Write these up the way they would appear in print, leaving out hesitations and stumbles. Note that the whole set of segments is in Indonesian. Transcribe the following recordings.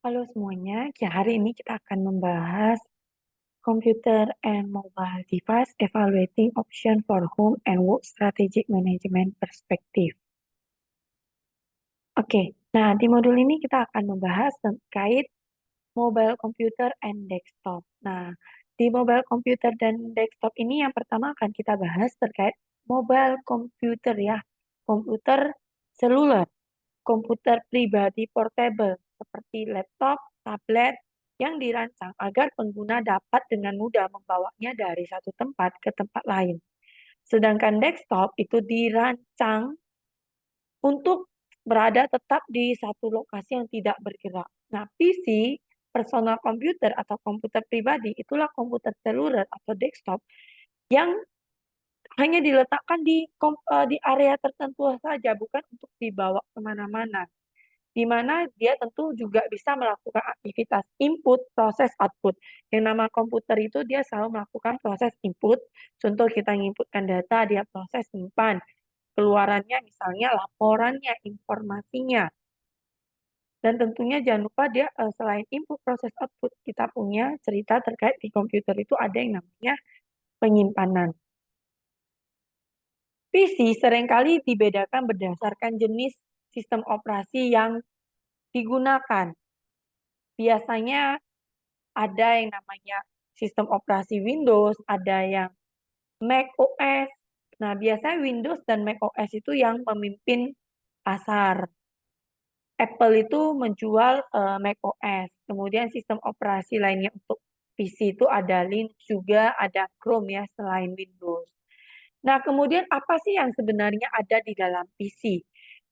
Halo semuanya, ya hari ini kita akan membahas Computer and Mobile Device Evaluating Option for Home and Work Strategic Management Perspective. Oke, nah di modul ini kita akan membahas terkait mobile computer and desktop. Nah, di mobile computer dan desktop ini yang pertama akan kita bahas terkait mobile computer ya, komputer seluler, komputer pribadi portable seperti laptop, tablet yang dirancang agar pengguna dapat dengan mudah membawanya dari satu tempat ke tempat lain. Sedangkan desktop itu dirancang untuk berada tetap di satu lokasi yang tidak bergerak. Nah, PC, personal computer atau komputer pribadi, itulah komputer seluler atau desktop yang hanya diletakkan di area tertentu saja, bukan untuk dibawa kemana-mana. Di mana dia tentu juga bisa melakukan aktivitas input, proses, output. Yang nama komputer itu dia selalu melakukan proses input. Contoh kita menginputkan data, dia proses simpan. Keluarannya misalnya laporannya, informasinya. Dan tentunya jangan lupa dia selain input, proses, output, kita punya cerita terkait di komputer itu ada yang namanya penyimpanan. PC seringkali dibedakan berdasarkan jenis sistem operasi yang digunakan. Biasanya ada yang namanya sistem operasi Windows, ada yang Mac OS. Nah, biasanya Windows dan Mac OS itu yang memimpin pasar. Apple itu menjual Mac OS. Kemudian sistem operasi lainnya untuk PC itu ada Linux juga, ada Chrome ya selain Windows. Nah, kemudian apa sih yang sebenarnya ada di dalam PC?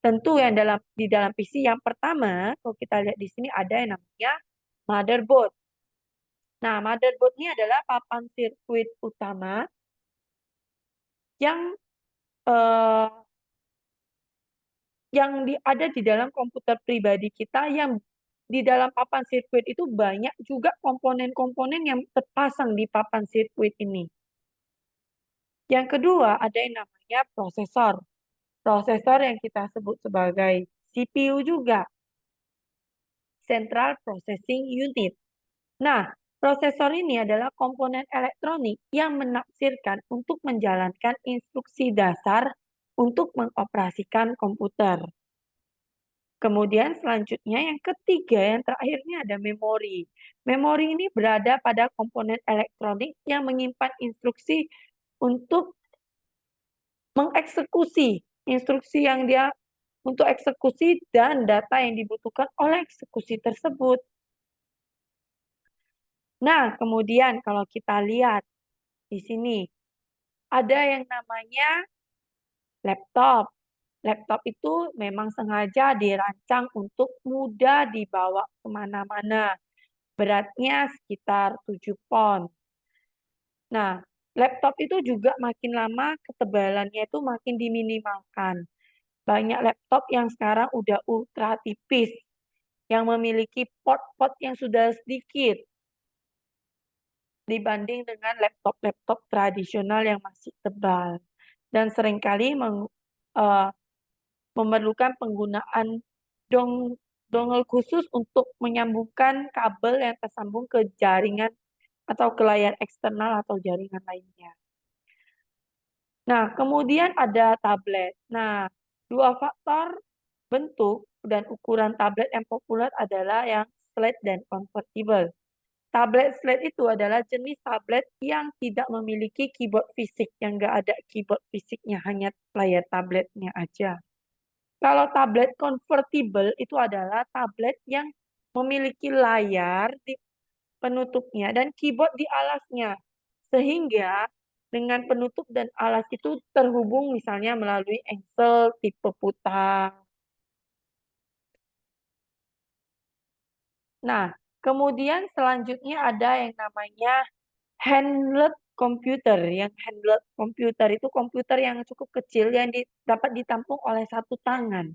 Tentu yang di dalam PC yang pertama, kalau kita lihat di sini ada yang namanya motherboard. Nah, motherboard ini adalah papan sirkuit utama yang eh, ada di dalam komputer pribadi kita yang di dalam papan sirkuit itu banyak juga komponen-komponen yang terpasang di papan sirkuit ini. Yang kedua ada yang namanya prosesor. Prosesor yang kita sebut sebagai CPU juga, Central Processing Unit. Nah, prosesor ini adalah komponen elektronik yang menafsirkan untuk menjalankan instruksi dasar untuk mengoperasikan komputer. Kemudian selanjutnya yang ketiga, yang terakhirnya ada memori. Memori ini berada pada komponen elektronik yang menyimpan instruksi untuk mengeksekusi instruksi yang dia untuk eksekusi dan data yang dibutuhkan oleh eksekusi tersebut. Nah, kemudian kalau kita lihat di sini ada yang namanya laptop. Laptop itu memang sengaja dirancang untuk mudah dibawa kemana-mana. Beratnya sekitar 7 pon. Nah, laptop itu juga makin lama ketebalannya itu makin diminimalkan. Banyak laptop yang sekarang udah ultra tipis, yang memiliki port-port yang sudah sedikit dibanding dengan laptop-laptop tradisional yang masih tebal. Dan seringkali eh, memerlukan penggunaan dongle khusus untuk menyambungkan kabel yang tersambung ke jaringan atau ke layar eksternal atau jaringan lainnya. Nah, kemudian ada tablet. Nah, dua faktor bentuk dan ukuran tablet yang populer adalah yang flat dan convertible. Tablet flat itu adalah jenis tablet yang tidak memiliki keyboard fisik, yang nggak ada keyboard fisiknya, hanya layar tabletnya aja. Kalau tablet convertible itu adalah tablet yang memiliki layar di penutupnya dan keyboard di alasnya. Sehingga dengan penutup dan alas itu terhubung misalnya melalui engsel tipe putang. Nah, kemudian selanjutnya ada yang namanya handheld computer. Yang handheld computer itu komputer yang cukup kecil yang dapat ditampung oleh satu tangan.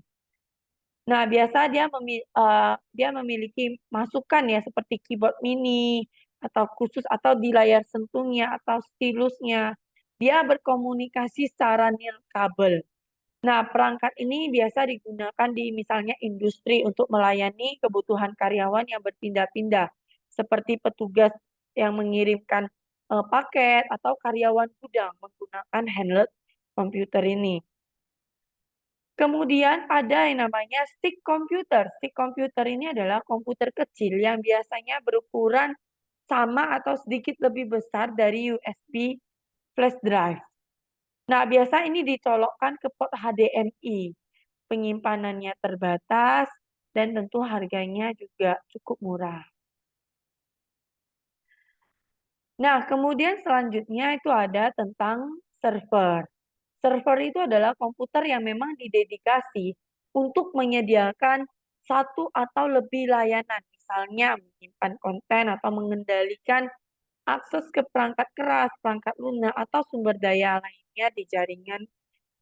Nah, biasa dia memiliki masukan ya seperti keyboard mini atau khusus atau di layar sentuhnya atau stilusnya. Dia berkomunikasi secara nirkabel. Nah, perangkat ini biasa digunakan di misalnya industri untuk melayani kebutuhan karyawan yang berpindah-pindah, seperti petugas yang mengirimkan paket atau karyawan gudang menggunakan handheld komputer ini. Kemudian ada yang namanya stick computer. Stick computer ini adalah komputer kecil yang biasanya berukuran sama atau sedikit lebih besar dari USB flash drive. Nah, biasa ini dicolokkan ke port HDMI. Penyimpanannya terbatas dan tentu harganya juga cukup murah. Nah, kemudian selanjutnya itu ada tentang server. Server itu adalah komputer yang memang didedikasi untuk menyediakan satu atau lebih layanan, misalnya menyimpan konten atau mengendalikan akses ke perangkat keras, perangkat lunak, atau sumber daya lainnya di jaringan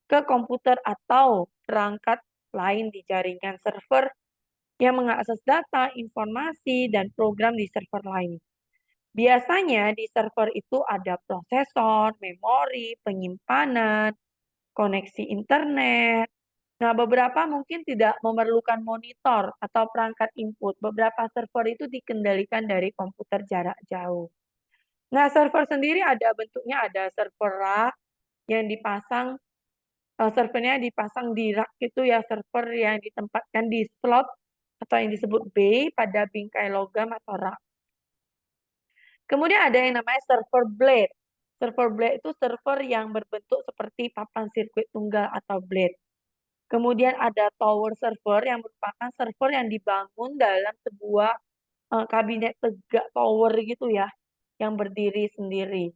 ke komputer atau perangkat lain di jaringan server yang mengakses data, informasi, dan program di server lain. Biasanya di server itu ada prosesor, memori, penyimpanan, koneksi internet. Nah, beberapa mungkin tidak memerlukan monitor atau perangkat input. Beberapa server itu dikendalikan dari komputer jarak jauh. Nah, server sendiri ada bentuknya, ada server rack yang dipasang, servernya dipasang di rak itu ya, server yang ditempatkan di slot atau yang disebut bay pada bingkai logam atau rak. Kemudian ada yang namanya server blade. Server blade itu server yang berbentuk seperti papan sirkuit tunggal atau blade. Kemudian ada tower server yang merupakan server yang dibangun dalam sebuah kabinet tegak tower gitu ya, yang berdiri sendiri.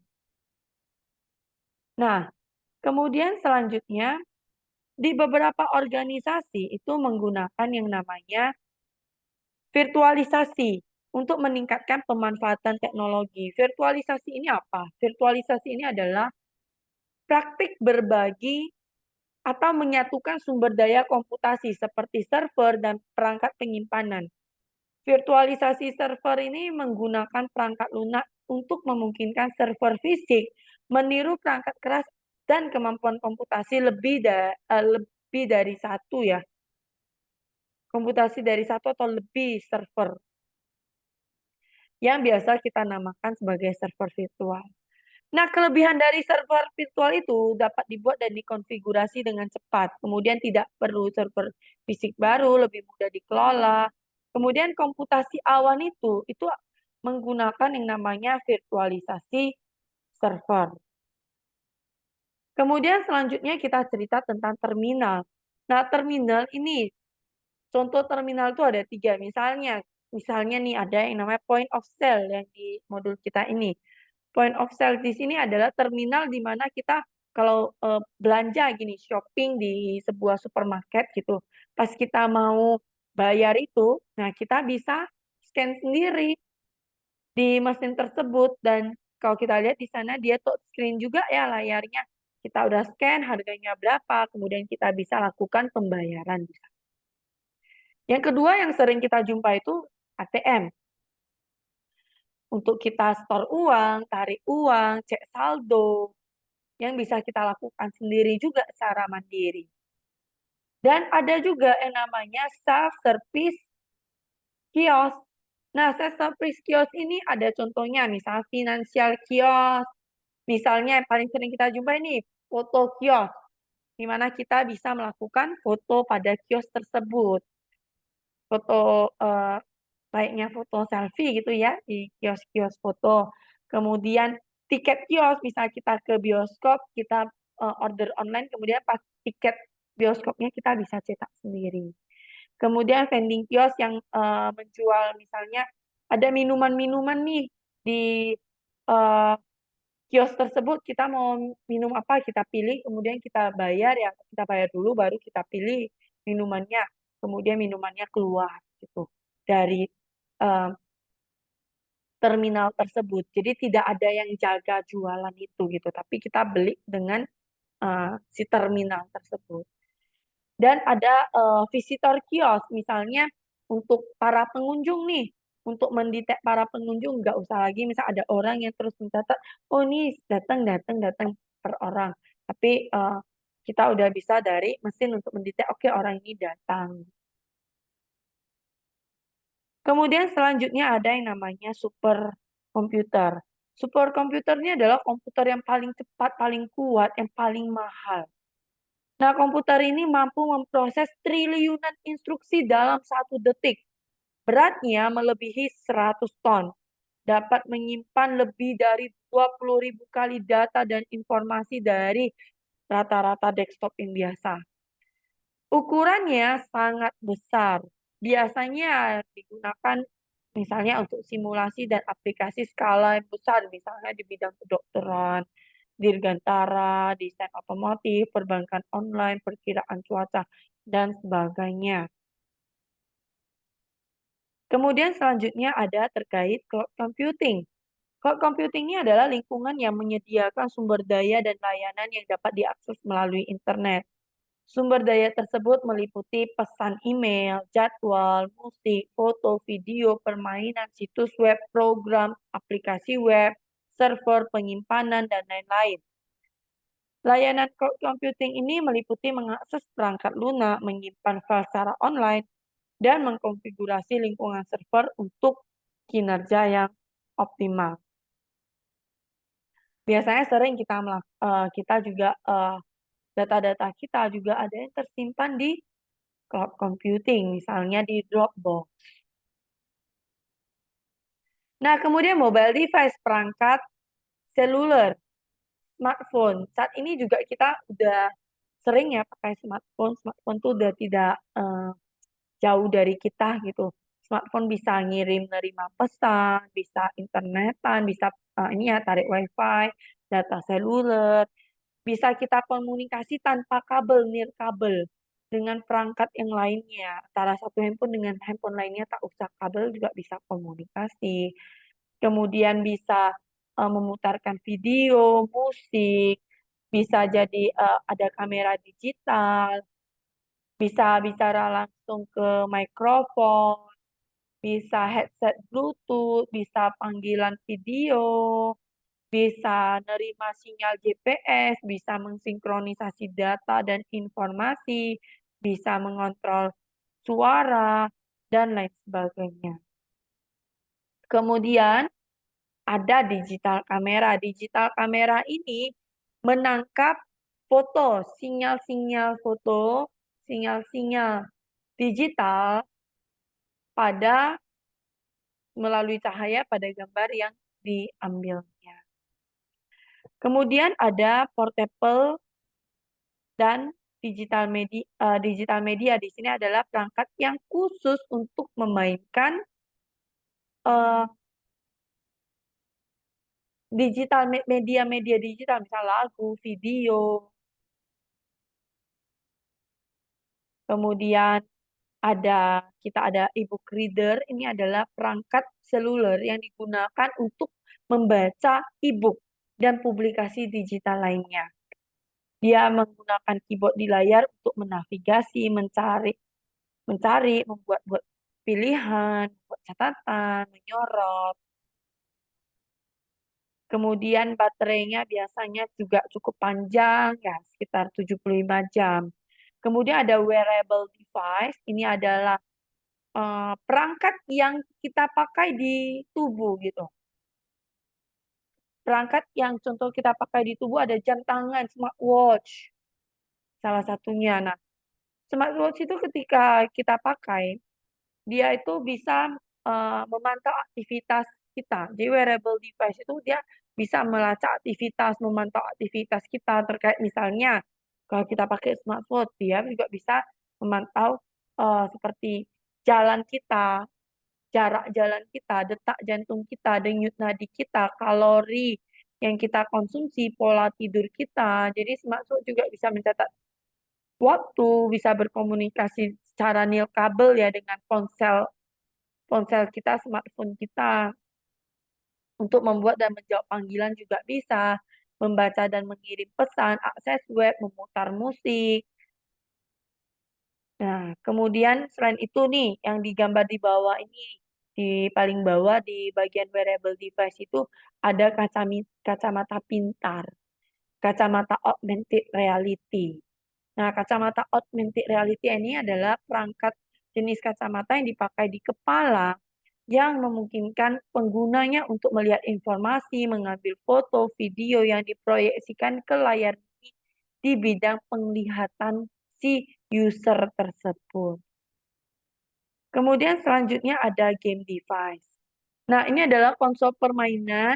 Nah, kemudian selanjutnya di beberapa organisasi itu menggunakan yang namanya virtualisasi untuk meningkatkan pemanfaatan teknologi. Virtualisasi ini apa? Virtualisasi ini adalah praktik berbagi atau menyatukan sumber daya komputasi seperti server dan perangkat penyimpanan. Virtualisasi server ini menggunakan perangkat lunak untuk memungkinkan server fisik meniru perangkat keras dan kemampuan komputasi lebih dari satu ya. Komputasi dari satu atau lebih server yang biasa kita namakan sebagai server virtual. Nah, kelebihan dari server virtual itu dapat dibuat dan dikonfigurasi dengan cepat. Kemudian tidak perlu server fisik baru, lebih mudah dikelola. Kemudian komputasi awan itu menggunakan yang namanya virtualisasi server. Kemudian selanjutnya kita cerita tentang terminal. Nah, terminal ini, contoh terminal itu ada 3. Misalnya nih ada yang namanya point of sale yang di modul kita ini. Point of sale di sini adalah terminal di mana kita kalau belanja gini, shopping di sebuah supermarket gitu. Pas kita mau bayar itu, nah kita bisa scan sendiri di mesin tersebut dan kalau kita lihat di sana dia touch screen juga ya layarnya. Kita udah scan harganya berapa, kemudian kita bisa lakukan pembayaran di sana. Yang kedua yang sering kita jumpa itu ATM. Untuk kita store uang, tarik uang, cek saldo, yang bisa kita lakukan sendiri juga secara mandiri. Dan ada juga yang namanya self-service kios. Nah, self-service kios ini ada contohnya, misalnya financial kios, misalnya yang paling sering kita jumpa ini, foto kios, di mana kita bisa melakukan foto pada kios tersebut. Foto, baiknya foto selfie gitu ya, di kios-kios foto. Kemudian tiket kios, misal kita ke bioskop, kita order online, kemudian pas tiket bioskopnya kita bisa cetak sendiri. Kemudian vending kios yang menjual misalnya ada minuman-minuman nih di eh, kios tersebut, kita mau minum apa, kita pilih, kemudian kita bayar ya, kita bayar dulu baru kita pilih minumannya, kemudian minumannya keluar gitu dari eh, terminal tersebut. Jadi tidak ada yang jaga jualan itu gitu, tapi kita beli dengan si terminal tersebut. Dan ada visitor kios, misalnya untuk para pengunjung nih, untuk mendetek para pengunjung nggak usah lagi, misal ada orang yang terus mencatat, oh ini datang datang datang per orang, tapi kita udah bisa dari mesin untuk mendetek, oke orang ini datang. Kemudian selanjutnya ada yang namanya superkomputer. Superkomputer ini adalah komputer yang paling cepat, paling kuat, yang paling mahal. Nah, komputer ini mampu memproses triliunan instruksi dalam 1 detik. Beratnya melebihi 100 ton. Dapat menyimpan lebih dari 20.000 kali data dan informasi dari rata-rata desktop yang biasa. Ukurannya sangat besar. Biasanya digunakan misalnya untuk simulasi dan aplikasi skala yang besar, misalnya di bidang kedokteran, dirgantara, desain otomotif, perbankan online, perkiraan cuaca, dan sebagainya. Kemudian selanjutnya ada terkait cloud computing. Cloud computing ini adalah lingkungan yang menyediakan sumber daya dan layanan yang dapat diakses melalui internet. Sumber daya tersebut meliputi pesan email, jadwal, musik, foto, video, permainan, situs web, program, aplikasi web, server, penyimpanan, dan lain-lain. Layanan cloud computing ini meliputi mengakses perangkat lunak, menyimpan file secara online, dan mengkonfigurasi lingkungan server untuk kinerja yang optimal. Biasanya sering kita juga data-data kita juga ada yang tersimpan di cloud computing, misalnya di Dropbox. Nah, kemudian mobile device, perangkat seluler, smartphone. Saat ini juga kita udah sering ya pakai smartphone. Smartphone tuh udah tidak jauh dari kita gitu. Smartphone bisa ngirim nerima pesan, bisa internetan, bisa ini ya tarik wifi, data seluler, bisa kita komunikasi tanpa kabel, nirkabel dengan perangkat yang lainnya. Antara satu handphone dengan handphone lainnya tak usah kabel juga bisa komunikasi. Kemudian bisa memutarkan video, musik, bisa jadi ada kamera digital, bisa bicara langsung ke mikrofon, bisa headset Bluetooth, bisa panggilan video, bisa nerima sinyal GPS, bisa mensinkronisasi data dan informasi, bisa mengontrol suara, dan lain sebagainya. Kemudian ada digital kamera. Digital kamera ini menangkap foto, sinyal-sinyal foto, sinyal-sinyal digital pada melalui cahaya pada gambar yang diambilnya. Kemudian ada portable dan digital media. Di sini adalah perangkat yang khusus untuk memainkan uh, media digital, misal lagu, video. Kemudian kita ada e-book reader. Ini adalah perangkat seluler yang digunakan untuk membaca e-book dan publikasi digital lainnya. Dia menggunakan keyboard di layar untuk menavigasi, mencari, membuat pilihan, membuat catatan, menyorot. Kemudian baterainya biasanya juga cukup panjang, ya sekitar 75 jam. Kemudian ada wearable device, ini adalah perangkat yang kita pakai di tubuh gitu. Perangkat yang contoh kita pakai di tubuh ada jam tangan, smartwatch, salah satunya. Nah, smartwatch itu ketika kita pakai, dia itu bisa memantau aktivitas kita. Jadi wearable device itu dia bisa melacak aktivitas, memantau aktivitas kita terkait misalnya kalau kita pakai smartwatch, dia juga bisa memantau seperti jalan kita, jarak jalan kita, detak jantung kita, denyut nadi kita, kalori yang kita konsumsi, pola tidur kita. Jadi smartwatch juga bisa mencatat waktu, bisa berkomunikasi secara nirkabel ya dengan ponsel ponsel kita, smartphone kita. Untuk membuat dan menjawab panggilan juga bisa, membaca dan mengirim pesan, akses web, memutar musik. Nah, kemudian selain itu nih, yang digambar di bawah ini, di paling bawah di bagian wearable device itu ada kacamata pintar, kacamata augmented reality. Nah, kacamata augmented reality ini adalah perangkat jenis kacamata yang dipakai di kepala yang memungkinkan penggunanya untuk melihat informasi, mengambil foto, video yang diproyeksikan ke layar di bidang penglihatan si user tersebut. Kemudian selanjutnya ada game device. Nah, ini adalah konsol permainan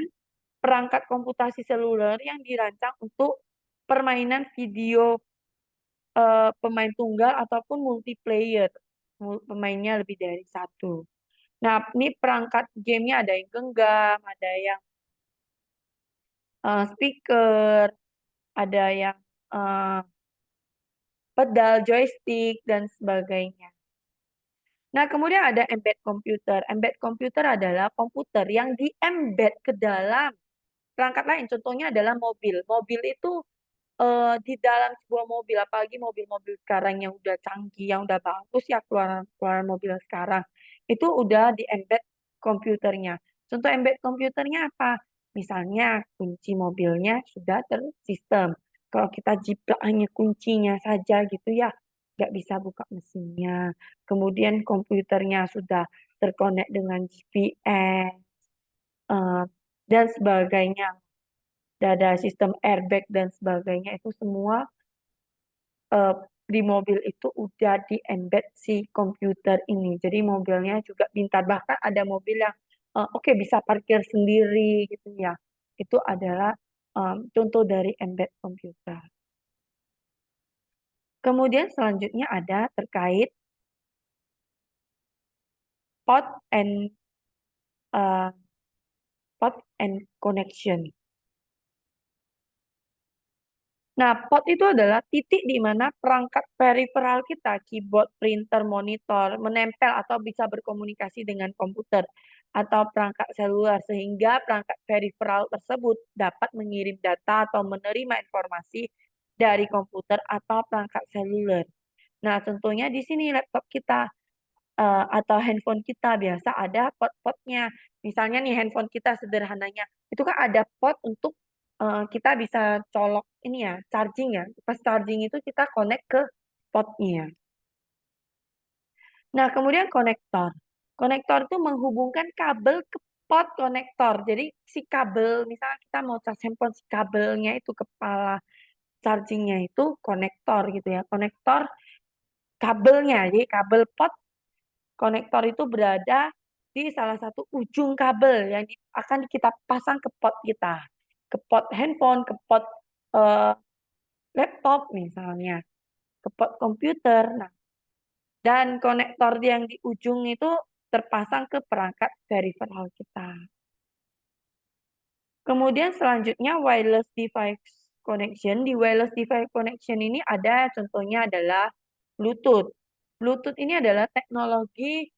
perangkat komputasi seluler yang dirancang untuk permainan video pemain tunggal ataupun multiplayer. Pemainnya lebih dari satu. Nah, ini perangkat gamenya ada yang genggam, ada yang speaker, ada yang eh, pedal, joystick, dan sebagainya. Nah, kemudian ada embed komputer. Embed komputer adalah komputer yang di-embed ke dalam perangkat lain. Contohnya adalah mobil. Mobil itu di dalam sebuah mobil, apalagi mobil-mobil sekarang yang udah canggih, yang udah bagus ya keluaran mobil sekarang, itu udah di-embed komputernya. Contoh embed komputernya apa? Misalnya kunci mobilnya sudah tersistem. Kalau kita jiplak hanya kuncinya saja gitu ya, nggak bisa buka mesinnya. Kemudian komputernya sudah terkonek dengan GPS eh, dan sebagainya, ada sistem airbag dan sebagainya, itu semua eh, di mobil itu udah di-embed si komputer ini. Jadi mobilnya juga pintar. Bahkan ada mobil yang oke bisa parkir sendiri gitu ya. Itu adalah contoh dari embed komputer. Kemudian selanjutnya ada terkait port and eh, port and connection. Nah, port itu adalah titik di mana perangkat periferal kita, keyboard, printer, monitor, menempel atau bisa berkomunikasi dengan komputer atau perangkat seluler, sehingga perangkat periferal tersebut dapat mengirim data atau menerima informasi dari komputer atau perangkat seluler. Nah, contohnya di sini laptop kita atau handphone kita biasa ada port-portnya. Misalnya nih handphone kita sederhananya, itu kan ada port untuk kita bisa colok ini ya, charging ya. Pas charging itu kita connect ke portnya. Nah, kemudian konektor. Konektor itu menghubungkan kabel ke port konektor. Jadi si kabel, misalnya kita mau charge handphone, si kabelnya itu kepala chargingnya itu konektor gitu ya. Konektor kabelnya, jadi kabel port konektor itu berada di salah satu ujung kabel yang akan kita pasang ke pot kita, ke pot handphone, ke pot eh, laptop misalnya, ke pot komputer. Nah, dan konektor yang di ujung itu terpasang ke perangkat peripheral kita. Kemudian selanjutnya wireless device connection. Di wireless device connection ini ada contohnya adalah Bluetooth. Bluetooth ini adalah teknologi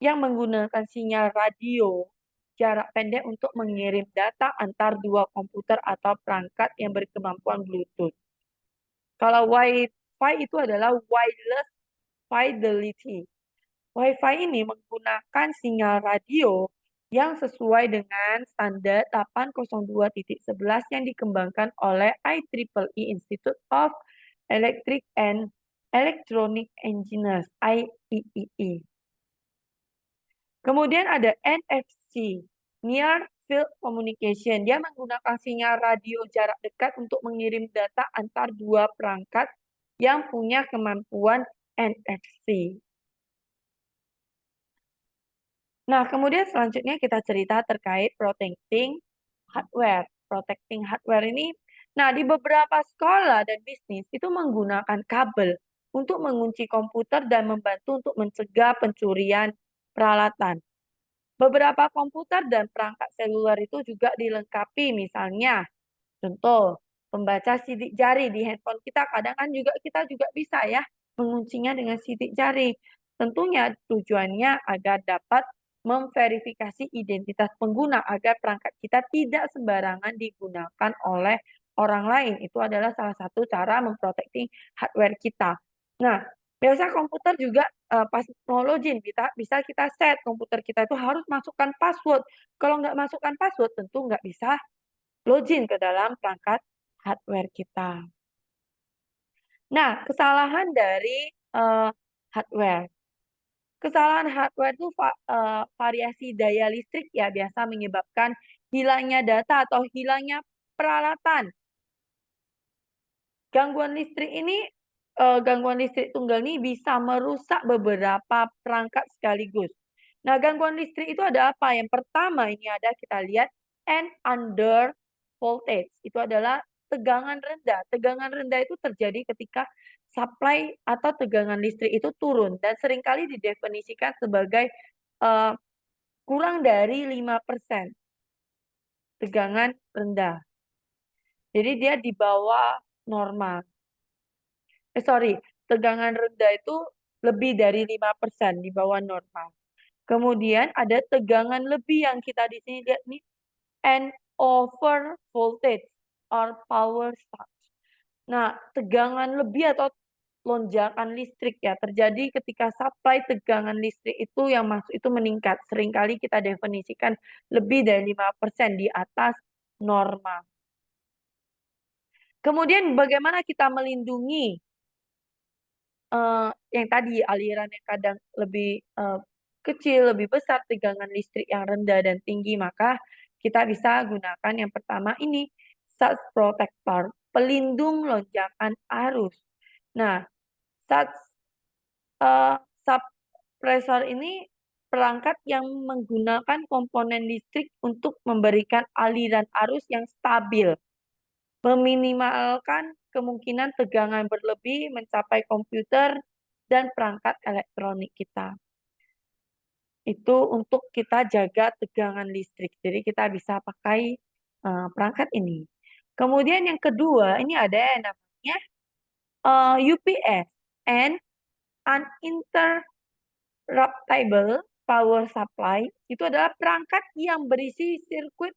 yang menggunakan sinyal radio jarak pendek untuk mengirim data antar dua komputer atau perangkat yang berkemampuan Bluetooth. Kalau Wi-Fi itu adalah wireless fidelity. Wi-Fi ini menggunakan sinyal radio yang sesuai dengan standar 802.11 yang dikembangkan oleh IEEE Institute of Electric and Electronic Engineers, IEEE. Kemudian ada NFC, Near Field Communication. Dia menggunakan sinyal radio jarak dekat untuk mengirim data antar dua perangkat yang punya kemampuan NFC. Nah, kemudian selanjutnya kita cerita terkait protecting hardware. Protecting hardware ini, nah di beberapa sekolah dan bisnis itu menggunakan kabel untuk mengunci komputer dan membantu untuk mencegah pencurian peralatan. Beberapa komputer dan perangkat seluler itu juga dilengkapi misalnya, contoh, pembaca sidik jari di handphone kita. Kadang kan juga kita juga bisa ya menguncinya dengan sidik jari. Tentunya tujuannya agar dapat memverifikasi identitas pengguna agar perangkat kita tidak sembarangan digunakan oleh orang lain. Itu adalah salah satu cara memproteksi hardware kita. Nah, biasa komputer juga pas mau login bisa kita set komputer kita itu harus masukkan password. Kalau nggak masukkan password tentu nggak bisa login ke dalam perangkat hardware kita. Nah, kesalahan dari hardware. Kesalahan hardware itu variasi daya listrik ya biasa menyebabkan hilangnya data atau hilangnya peralatan. Gangguan listrik tunggal ini bisa merusak beberapa perangkat sekaligus. Nah, gangguan listrik itu ada apa? Yang pertama ini ada kita lihat and under voltage. Itu adalah tegangan rendah. Tegangan rendah itu terjadi ketika supply atau tegangan listrik itu turun dan seringkali didefinisikan sebagai eh, kurang dari 5% tegangan rendah. Jadi dia di bawah normal. Sorry, tegangan rendah itu lebih dari 5% di bawah normal. Kemudian ada tegangan lebih yang kita di sini lihat nih, and over voltage or power surge. Nah, tegangan lebih atau lonjakan listrik ya terjadi ketika supply tegangan listrik itu yang masuk itu meningkat. Seringkali kita definisikan lebih dari 5% di atas normal. Kemudian bagaimana kita melindungi yang tadi aliran yang kadang lebih kecil, lebih besar, tegangan listrik yang rendah dan tinggi, maka kita bisa gunakan yang pertama ini surge protector, pelindung lonjakan arus. Nah, surge suppressor ini perangkat yang menggunakan komponen listrik untuk memberikan aliran arus yang stabil, meminimalkan kemungkinan tegangan berlebih mencapai komputer dan perangkat elektronik kita. Itu untuk kita jaga tegangan listrik. Jadi kita bisa pakai perangkat ini. Kemudian yang kedua, ini ada yang namanya UPS and uninterruptible power supply. Itu adalah perangkat yang berisi sirkuit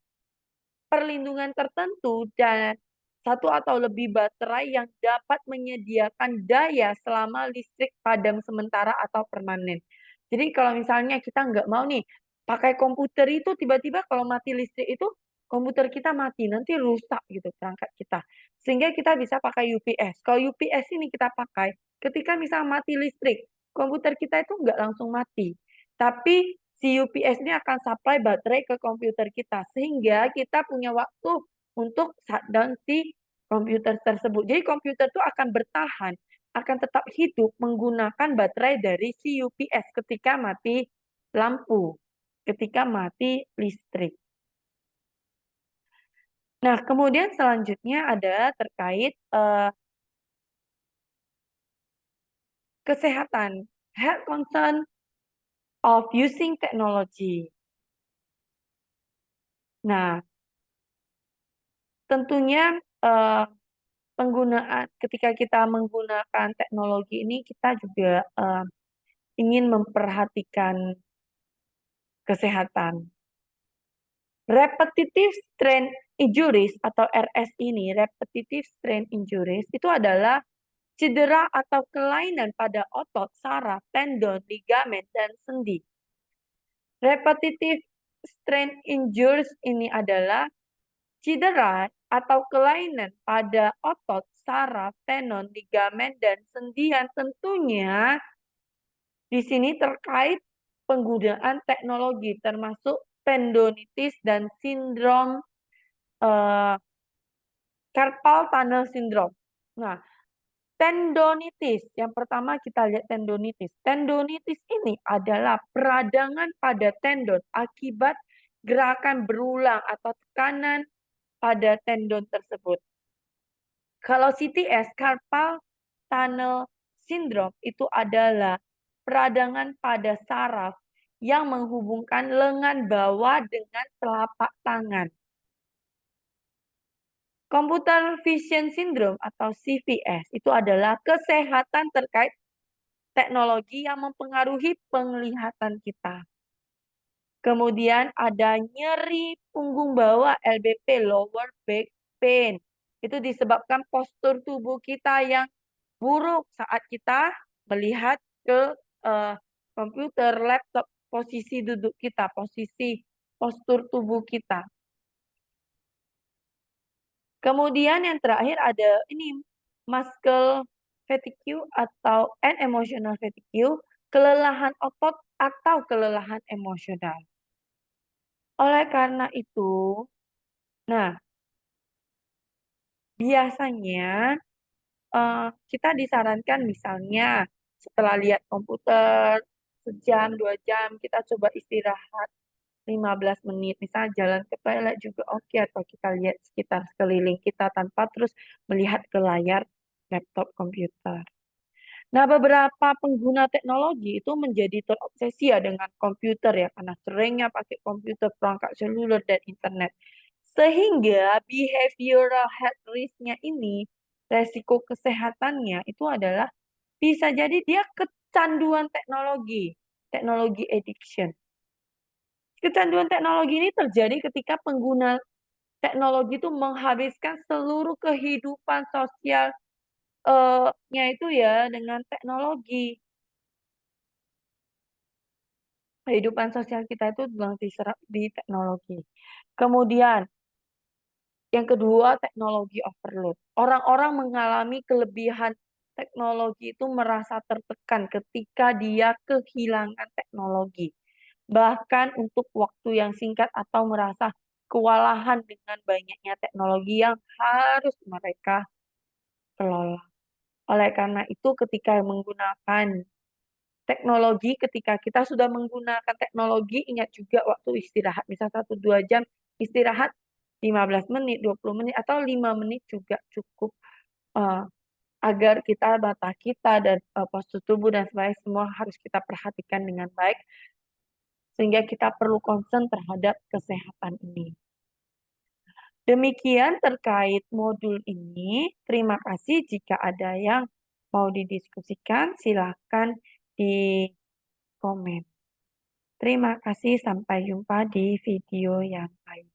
perlindungan tertentu dan satu atau lebih baterai yang dapat menyediakan daya selama listrik padam sementara atau permanen. Jadi kalau misalnya kita nggak mau nih pakai komputer itu tiba-tiba kalau mati listrik itu komputer kita mati, nanti rusak gitu perangkat kita. Sehingga kita bisa pakai UPS. Kalau UPS ini kita pakai ketika misal mati listrik, komputer kita itu nggak langsung mati. Tapi si UPS ini akan supply baterai ke komputer kita sehingga kita punya waktu untuk shutdown si komputer tersebut. Jadi komputer itu akan bertahan, akan tetap hidup menggunakan baterai dari si UPS ketika mati lampu, ketika mati listrik. Nah, kemudian selanjutnya ada terkait kesehatan, health concern of using technology. Nah, tentunya ketika kita menggunakan teknologi ini kita juga ingin memperhatikan kesehatan. Repetitive strain injuries atau RS ini, repetitive strain injuries itu adalah cedera atau kelainan pada otot, saraf, tendon, ligamen, dan sendi. Repetitive strain injuries ini adalah cedera atau kelainan pada otot, saraf, tendon, ligamen, dan sendi yang tentunya di sini terkait penggunaan teknologi termasuk tendonitis dan sindrom carpal tunnel syndrome. Nah, tendonitis, yang pertama kita lihat tendonitis. Tendonitis ini adalah peradangan pada tendon akibat gerakan berulang atau tekanan pada tendon tersebut. Kalau CTS, carpal tunnel syndrome, itu adalah peradangan pada saraf yang menghubungkan lengan bawah dengan telapak tangan. Computer Vision Syndrome atau CVS itu adalah kesehatan terkait teknologi yang mempengaruhi penglihatan kita. Kemudian ada nyeri punggung bawah LBP, lower back pain. Itu disebabkan postur tubuh kita yang buruk saat kita melihat ke komputer, laptop, posisi duduk kita, posisi postur tubuh kita. Kemudian yang terakhir ada ini muscle fatigue atau emotional fatigue, kelelahan otot atau kelelahan emosional. Oleh karena itu, nah biasanya kita disarankan misalnya setelah lihat komputer sejam, 2 jam, kita coba istirahat 15 menit, misalnya jalan ke toilet juga oke, atau kita lihat sekitar sekeliling kita tanpa terus melihat ke layar laptop, komputer. Nah, beberapa pengguna teknologi itu menjadi terobsesi ya dengan komputer ya, karena seringnya pakai komputer, perangkat seluler, dan internet. Sehingga behavioral health risk-nya ini, resiko kesehatannya itu adalah bisa jadi dia kecanduan teknologi, teknologi addiction. Kecanduan teknologi ini terjadi ketika pengguna teknologi itu menghabiskan seluruh kehidupan sosial nya itu ya dengan teknologi. Kehidupan sosial kita itu sedang diserap di teknologi. Kemudian yang kedua, teknologi overload. Orang-orang mengalami kelebihan teknologi itu merasa tertekan ketika dia kehilangan teknologi. Bahkan untuk waktu yang singkat atau merasa kewalahan dengan banyaknya teknologi yang harus mereka kelola. Oleh karena itu ketika menggunakan teknologi, ketika kita sudah menggunakan teknologi, ingat juga waktu istirahat. Misal 1-2 jam istirahat 15 menit, 20 menit, atau 5 menit juga cukup, eee, agar kita mata kita dan, postur tubuh dan sebagainya semua harus kita perhatikan dengan baik, sehingga kita perlu concern terhadap kesehatan ini. Demikian terkait modul ini, terima kasih jika ada yang mau didiskusikan, silakan di komen. Terima kasih, sampai jumpa di video yang lain.